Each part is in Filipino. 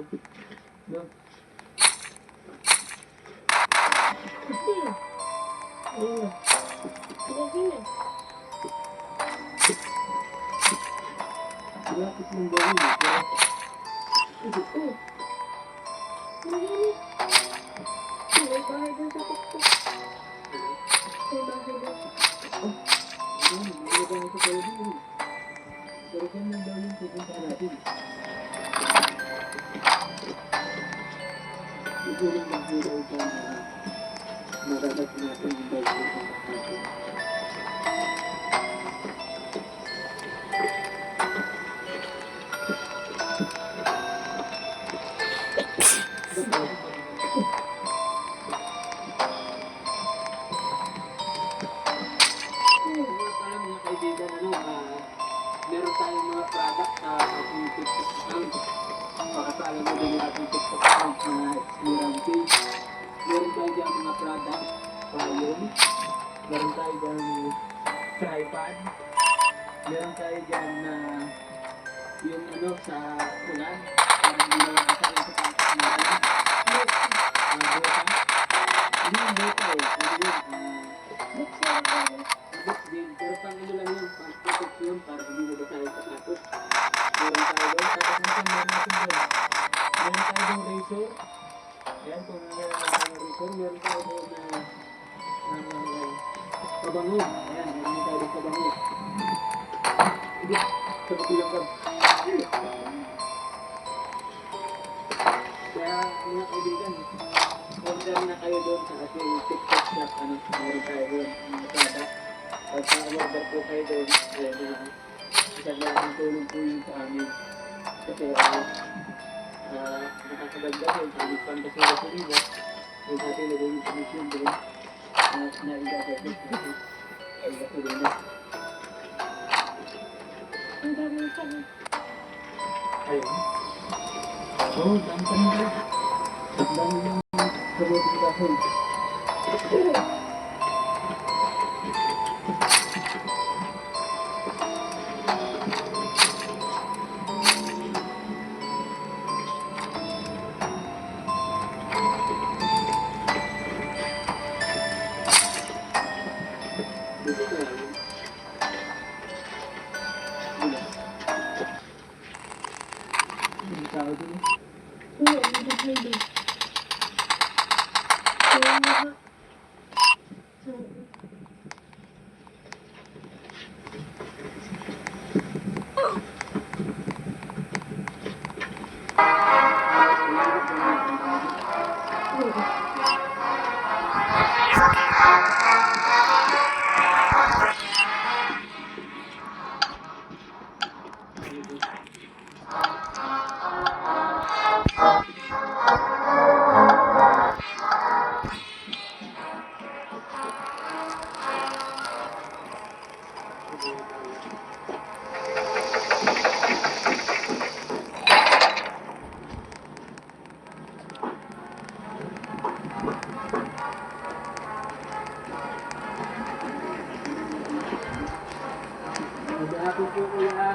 No? Ayun. Sige na. Lapit mong gawin. Oo. Mahilig. May bahay doon sa TikTok. May bahay doon. Ayun, may bahay sa pwede yun. Pero saan yung daw yung pupunta natin? Siguro yung hero ka na maragat natin yung daw yung pupunta natin. Mga kaibigan, meron tayong mga product sa ating TikTok account. Pakasala mo din yung ating TikTok account na Esmeralda. Meron tayo dyan mga product, payong. Meron tayo dyan tripod. Meron tayo dyan na yung sa ulan. Para hindi na kasali sa pangkat na ulan. Bota. Hindi yung bota Ano yun? Books din. Pero pang lang yun. Pang protection para hindi na kasali sa kapos. Meron tayo doon. Tapos meron natin doon. Meron tayo doon razor. Ayan, kung meron tayo razor. Meron tayo doon na kabango. Ayan, meron tayo doon kabango. Hindi, sabot ko lang ka. Kaya, mga kaibigan, order na kayo doon sa ating TikTok shop. Meron tayo doon. Mga product. Pag order po kayo doon, isang malaking tulong po yun sa amin. Kasi, nakakadagdag yun. Sa aming pangkasira-sirina, yung ating naging komisyon doon, na igagawin natin. Ang gasolina. Ang dami pa na. Ayun. Oo, dami pa nila. Ang dami yung kabuti kahon. Dito ka lang. Ang tao doon. Oo, ang bahay doon. Kaya nga. Maghapon po kuya.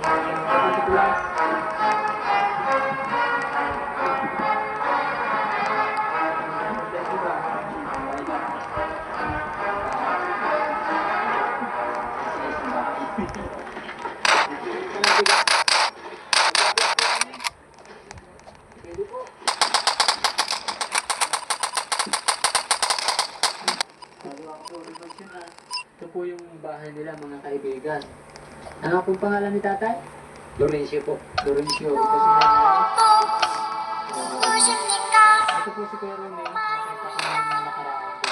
Kapatid ko lang. Ito po yung bahay nila mga kaibigan. Ano pong pangalan ni tatay? Lorenzo po. Lorenzo. Ito si ito po si Kuya Rene. Nakita ko na nakaraan po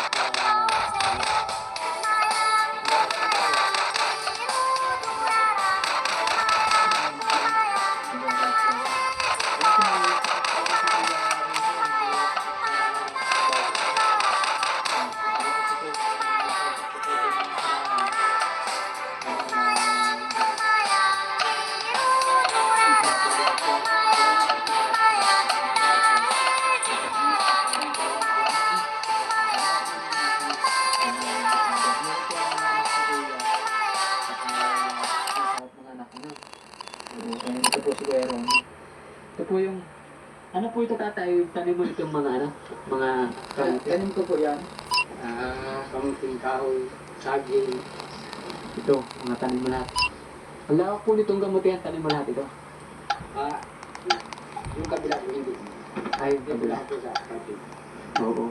po yung... Ano po ito tatay? Tanim mo itong mga ano? Mga kamuti? Tanim ko po yan. Kamuting kahoy, saging. Ito, mga tanim mo lahat. Ang lawak po nitong gamuti yan, tanim mo lahat ito. Yung kabila po hindi. Ay, Yung kabila po sa kapatid. oo.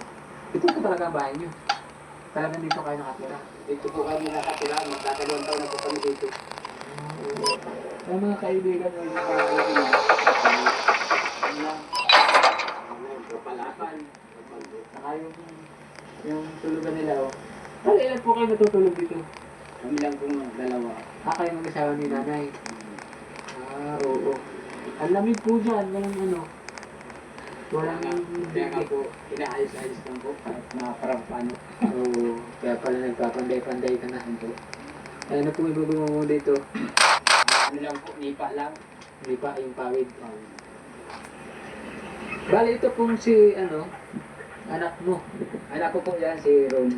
Ito po talaga ang bahay niyo. Talagang dito kayo nakatira. Dito po kami nakatira. Magkakaliwan taon na po kami dito. Ay, mga kaibigan mo yung Kapalapan. saka yung tulugan nila, oh. Kaya ilan po kayo natutulog dito? Kami lang po dalawa. Kayo mag-asawa ni nanay. Oo. Ang lamig po dyan, walang ano. Walang Kaya nga po, inaayos-ayos lang po. Kahit mga parang paano. Oo. Kaya pala nagpapanday-panday ka na. Kaya na po ibabungo mo dito. Ano lang po, nipa lang. Hindi pa, yung pawid. Bali, ito pong si, ano, anak mo. Anak ko po yan, si Ron.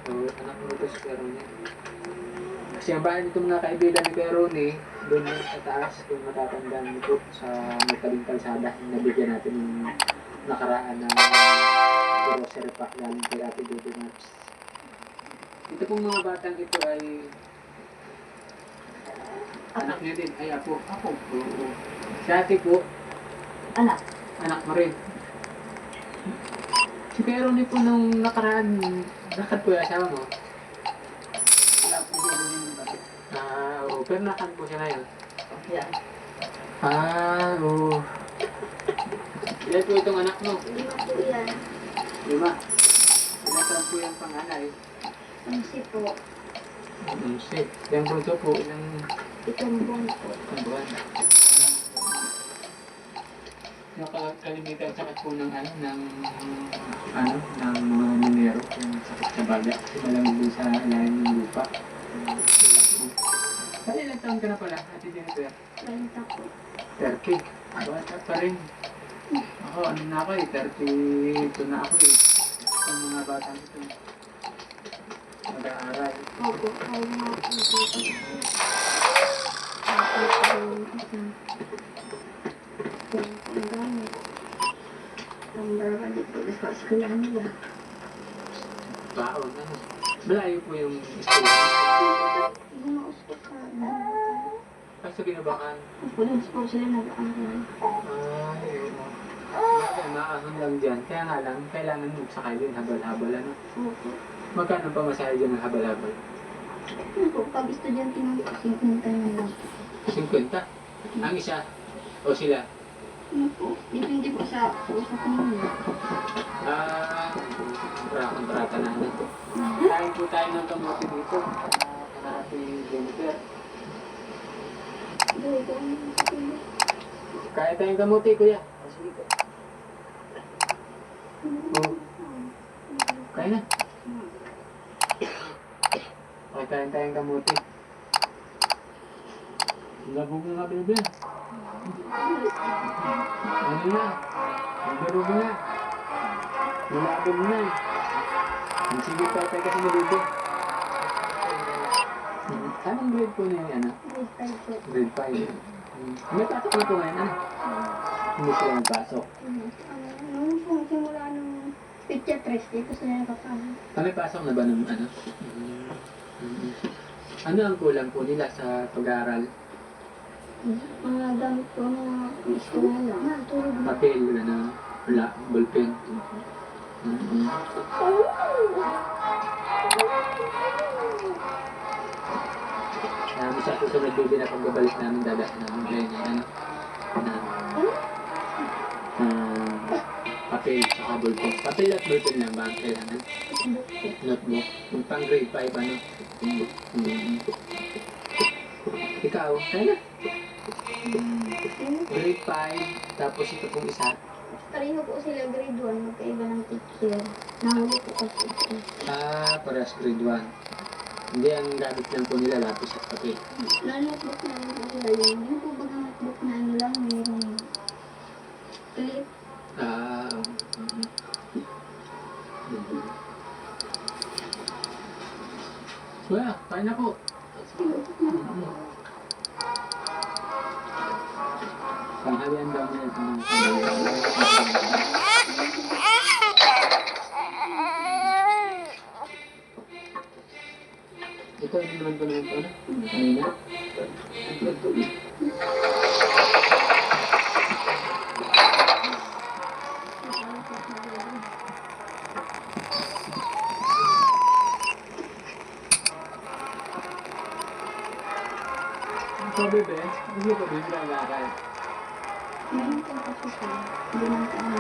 Oo, anak mo ito si Kuya Ronnie. Kasi ang bahay nito mga kaibigan ni Kuya Ronnie, doon yung sa taas, kung matatandaan niyo po, sa may tabing kalsada, yung nabigyan natin yung nakaraan ng grocery pack galing kay Ate Judy Maps. Ito pong mga batang ito ay anak niyo din, ay apo. Ako. Oo. Si ate po, Anak. anak mo rin. Si Kuya Ronnie po nung nakaraan, lakad po yung asawa mo. Wala po siya rin yung bakit. Oo, pero nakad po siya ngayon. Yan. Oo. Ilan po itong anak mo? 5 po yan. 5. Ilan taon po yung panganay? 11 po. 11. Yung bunso po, ilang 7 buwan po. buwan? Kalimitan sakit po ng ano, ng mga numero, yung sakit sa baga. Kasi malamig din sa ilalim ng lupa. Kaya ilang taon ka na pala, Ate Jennifer? 30 po. 30. Bata pa rin. Ako, ano na ako eh, 32 na ako eh. Ang mga batang ito. Mag-aaral. Opo, kaya nga po dito. Tapos yung isa. Ang gamit. Ang barawa dito sa eskwelahan nila. Baon, ano. Malayo po yung school. Gumaos po sa Kaso ginabakan. Pulis po sila nag-aaral. Ay, oo. Naahon lang dyan. Kaya nga lang, kailangan magsakay din habal-habal, ano. Opo. Magkano pa masahe dyan ng habal-habal? Ano po, pag estudyante ng 50 na lang. 50? Ang isa? O sila? Ano po, depende po sa usap ninyo. Kontrata na ano. Kain po tayo ng kamote dito. Ate Jennifer. Dito, Kaya tayong kamote, kuya. Sige po. Oo. Kaya na. Kaya tayong kamote. Labog na nga bebe. Ano na? Nagbarog na. Nalabog na. Sige pa tayo kasi nalito. Anong grade po na yung ano? grade 5 po. Grade 5. May pasok na po ngayon, ano? Hindi sila nagpasok. Nung po, simula nung picture 3, dito sila nakapasok. May pasok na ba ng ano? Ano ang kulang po nila sa pag-aaral? Mga gamit po, mga eskwela lang. Tulog na. Papel, ano? Wala, ballpen. Sa susunod bibi na pagbabalik namin dada namin ngayon yung ano? Papel, saka ballpen. Papel at ballpen lang ba ang kailangan? Notebook. Yung pang grade 5, ano? Ikaw, kaya na? Grade 5, tapos ito pong isa. Pareho po sila grade 1, magkaiba ng teacher. Nahuli po kasi ito. Parehas grade 1. Hindi, ang gamit lang po nila lapis at papel. Na-notebook namin po sila yun. Yung po baga notebook na ano lang, mayroong clip. Kuya, kain na po. Panghalian daw niya ito. Ito, hindi naman ko naman ito, ano? Kanina? Ito, bebe. Hindi ko bebe na lakad. Meron po kasi siya. Hindi lang sa ano.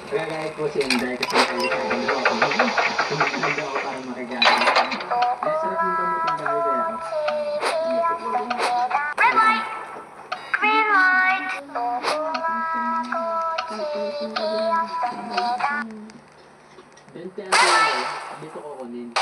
Kaya kahit po si Inday kasi nakalisagan ako. Kumakalagay ako para makigala. Kaya sarap yung pamutong dahil kaya. Bente ang kaya, dito ko kunin.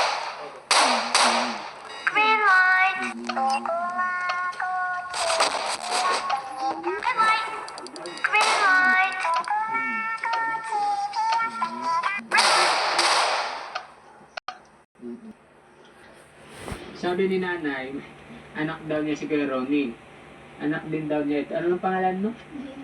Sabi ni nanay, anak daw niya si Kuya Ronnie. Anak din daw niya ito. Ano ang pangalan mo? Hindi